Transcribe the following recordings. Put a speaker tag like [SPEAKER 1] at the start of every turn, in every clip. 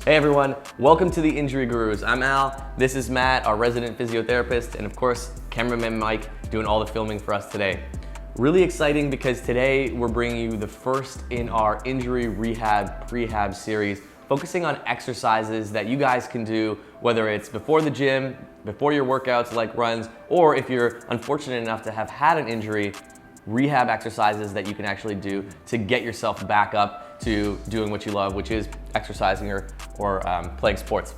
[SPEAKER 1] Hey everyone, welcome to the Injury Gurus. I'm Al, this is Matt, our resident physiotherapist, and of course, cameraman Mike doing all the filming for us today. Really exciting because today we're bringing you the first in our injury rehab prehab series, focusing on exercises that you guys can do, whether it's before the gym, before your workouts like runs, or if you're unfortunate enough to have had an injury, rehab exercises that you can actually do to get yourself back up to doing what you love, which is exercising or playing sports.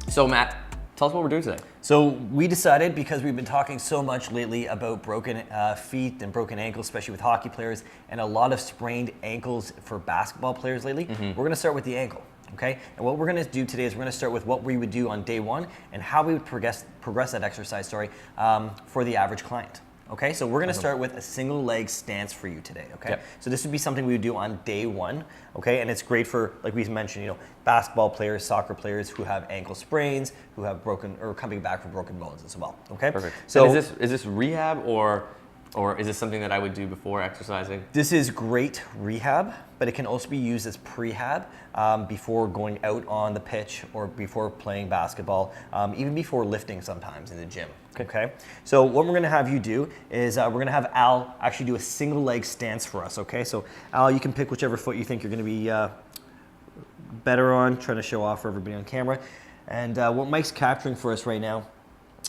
[SPEAKER 1] So Matt, tell us what we're doing today.
[SPEAKER 2] So we decided, because we've been talking so much lately about broken feet and broken ankles, especially with hockey players, and a lot of sprained ankles for basketball players lately, we're gonna start with the ankle, okay? And what we're gonna do today is we're gonna start with what we would do on day one and how we would progress that exercise, for the average client. Okay, so we're gonna start with a single leg stance for you today, okay?
[SPEAKER 1] Yep.
[SPEAKER 2] So this would be something we would do on day one, okay? And it's great for, like we mentioned, basketball players, soccer players who have ankle sprains, who have broken or coming back from broken bones as well, okay?
[SPEAKER 1] Perfect. So is this rehab or is this something that I would do before exercising?
[SPEAKER 2] This is great rehab, but it can also be used as prehab before going out on the pitch or before playing basketball, even before lifting sometimes in the gym. Okay. So what we're gonna have you do is we're gonna have Al actually do a single leg stance for us. Okay. So Al, you can pick whichever foot you think you're gonna be better on. Trying to show off for everybody on camera. And what Mike's capturing for us right now,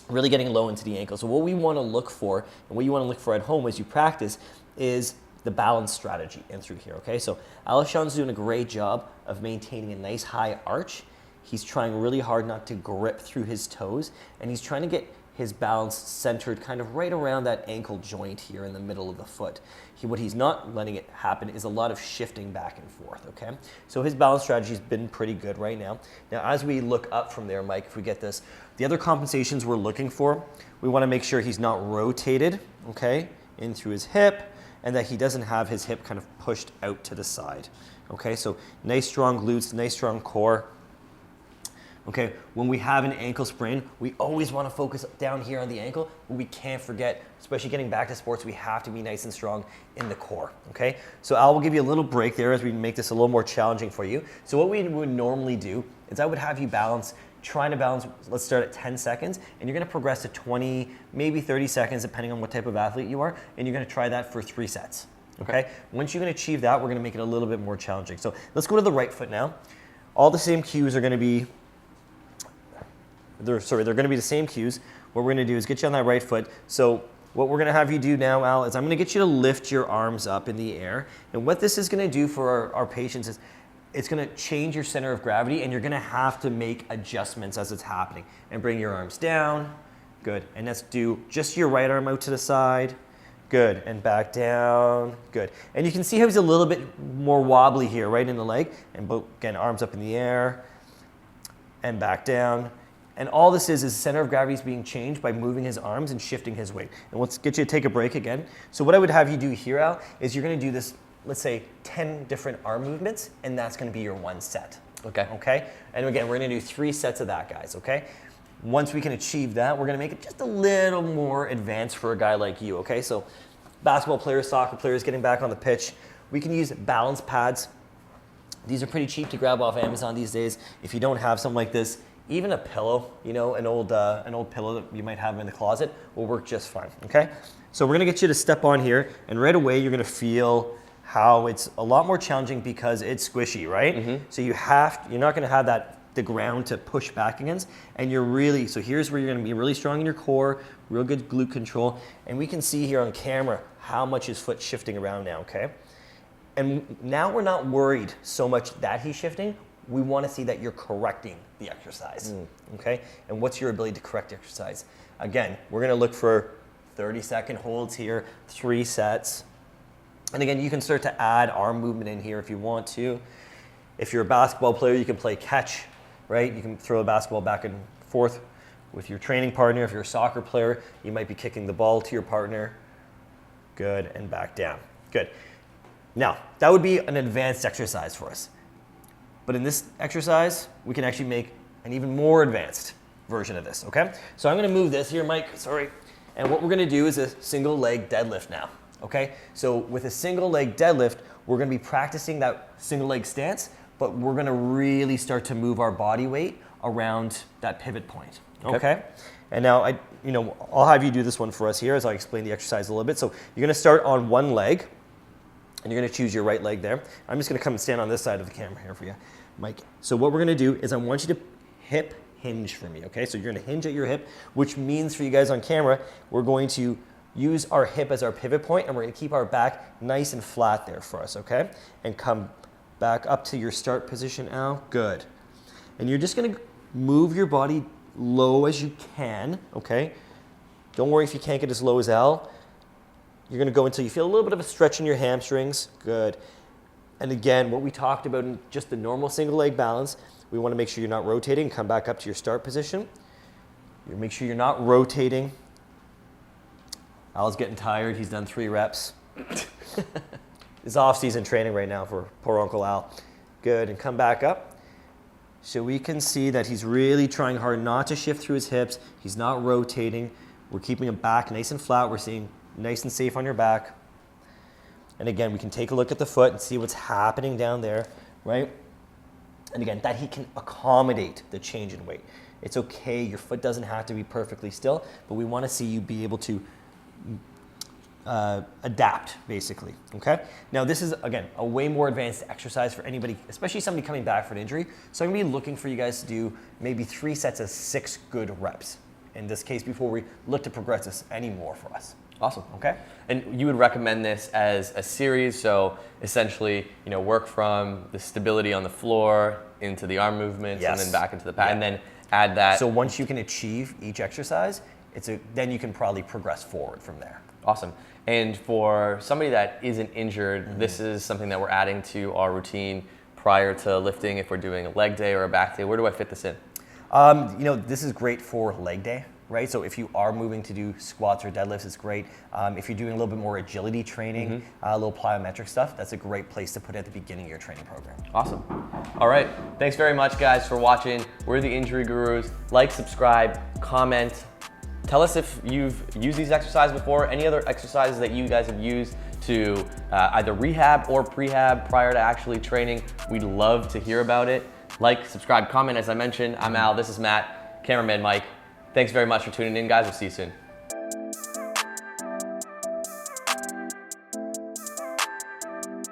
[SPEAKER 2] really getting low into the ankle. So what we want to look for, and what you want to look for at home as you practice, is the balance strategy in through here. Okay. So Alshon's doing a great job of maintaining a nice high arch. He's trying really hard not to grip through his toes, and he's trying to get his balance centered kind of right around that ankle joint here in the middle of the foot. What he's not letting it happen is a lot of shifting back and forth, okay? So his balance strategy has been pretty good right now. Now, as we look up from there, Mike, if we get this, the other compensations we're looking for, we wanna make sure he's not rotated, okay, in through his hip, and that he doesn't have his hip kind of pushed out to the side, okay? So nice strong glutes, nice strong core. Okay, when we have an ankle sprain, we always want to focus down here on the ankle, but we can't forget, especially getting back to sports, we have to be nice and strong in the core, okay? So Al will give you a little break there as we make this a little more challenging for you. So what we would normally do is I would have you trying to balance, let's start at 10 seconds, and you're gonna progress to 20, maybe 30 seconds, depending on what type of athlete you are, and you're gonna try that for 3 sets, okay? Once you can achieve that, we're gonna make it a little bit more challenging. So let's go to the right foot now. All the same cues are gonna be they're going to be the same cues. What we're going to do is get you on that right foot. So what we're going to have you do now, Al, is I'm going to get you to lift your arms up in the air. And what this is going to do for our patients is it's going to change your center of gravity, and you're going to have to make adjustments as it's happening. And bring your arms down. Good. And let's do just your right arm out to the side. Good. And back down. Good. And you can see how he's a little bit more wobbly here, right in the leg. And again, arms up in the air and back down. And all this is center of gravity is being changed by moving his arms and shifting his weight. And let's get you to take a break again. So what I would have you do here, Al, is you're gonna do this, let's say 10 different arm movements, and that's gonna be your 1 set. Okay? And again, we're gonna do 3 sets of that, guys, okay? Once we can achieve that, we're gonna make it just a little more advanced for a guy like you, okay? So basketball players, soccer players getting back on the pitch, we can use balance pads. These are pretty cheap to grab off Amazon these days. If you don't have something like this, even a pillow, an old pillow that you might have in the closet will work just fine, okay? So we're gonna get you to step on here, and right away you're gonna feel how it's a lot more challenging because it's squishy, right? So you're not gonna have the ground to push back against, and so here's where you're gonna be really strong in your core, real good glute control, and we can see here on camera how much his foot's shifting around now, okay? And now we're not worried so much that he's shifting. We want to see that you're correcting the exercise, okay? And what's your ability to correct exercise? Again, we're gonna look for 30-second holds here, 3 sets. And again, you can start to add arm movement in here if you want to. If you're a basketball player, you can play catch, right? You can throw a basketball back and forth with your training partner. If you're a soccer player, you might be kicking the ball to your partner. Good, and back down, good. Now, that would be an advanced exercise for us. But in this exercise, we can actually make an even more advanced version of this, okay? So I'm gonna move this here, Mike, sorry. And what we're gonna do is a single leg deadlift now, okay? So with a single leg deadlift, we're gonna be practicing that single leg stance, but we're gonna really start to move our body weight around that pivot point, okay? And now, I'll have you do this one for us here as I explain the exercise a little bit. So you're gonna start on one leg, and you're gonna choose your right leg there. I'm just gonna come and stand on this side of the camera here for you, Mike. So what we're gonna do is I want you to hip hinge for me, okay? So you're gonna hinge at your hip, which means for you guys on camera, we're going to use our hip as our pivot point, and we're gonna keep our back nice and flat there for us, okay? And come back up to your start position, Al. Good. And you're just gonna move your body low as you can, okay? Don't worry if you can't get as low as Al. You're gonna go until you feel a little bit of a stretch in your hamstrings. Good. And again, what we talked about in just the normal single leg balance, we wanna make sure you're not rotating. Come back up to your start position. You make sure you're not rotating. Al's getting tired, he's done 3 reps. It's off-season training right now for poor Uncle Al. Good, and come back up. So we can see that he's really trying hard not to shift through his hips. He's not rotating. We're keeping him back nice and flat. We're staying nice and safe on your back. And again, we can take a look at the foot and see what's happening down there, right? And again, that he can accommodate the change in weight. It's okay, your foot doesn't have to be perfectly still, but we wanna see you be able to adapt, basically, okay? Now this is, again, a way more advanced exercise for anybody, especially somebody coming back from an injury. So I'm gonna be looking for you guys to do maybe 3 sets of 6 good reps in this case before we look to progress this anymore for us.
[SPEAKER 1] Awesome.
[SPEAKER 2] Okay?
[SPEAKER 1] And you would recommend this as a series, so essentially, work from the stability on the floor into the arm movements and then back into the pad, and then add that.
[SPEAKER 2] So once you can achieve each exercise, then you can probably progress forward from there.
[SPEAKER 1] Awesome. And for somebody that isn't injured, this is something that we're adding to our routine prior to lifting if we're doing a leg day or a back day. Where do I fit this in?
[SPEAKER 2] This is great for leg day, right? So if you are moving to do squats or deadlifts, it's great. If you're doing a little bit more agility training, a little plyometric stuff, that's a great place to put it at the beginning of your training program.
[SPEAKER 1] Awesome. All right. Thanks very much, guys, for watching. We're the Injury Gurus. Like, subscribe, comment. Tell us if you've used these exercises before, any other exercises that you guys have used to either rehab or prehab prior to actually training. We'd love to hear about it. Like, subscribe, comment, as I mentioned. I'm Al, this is Matt, cameraman Mike. Thanks very much for tuning in, guys. We'll see you soon.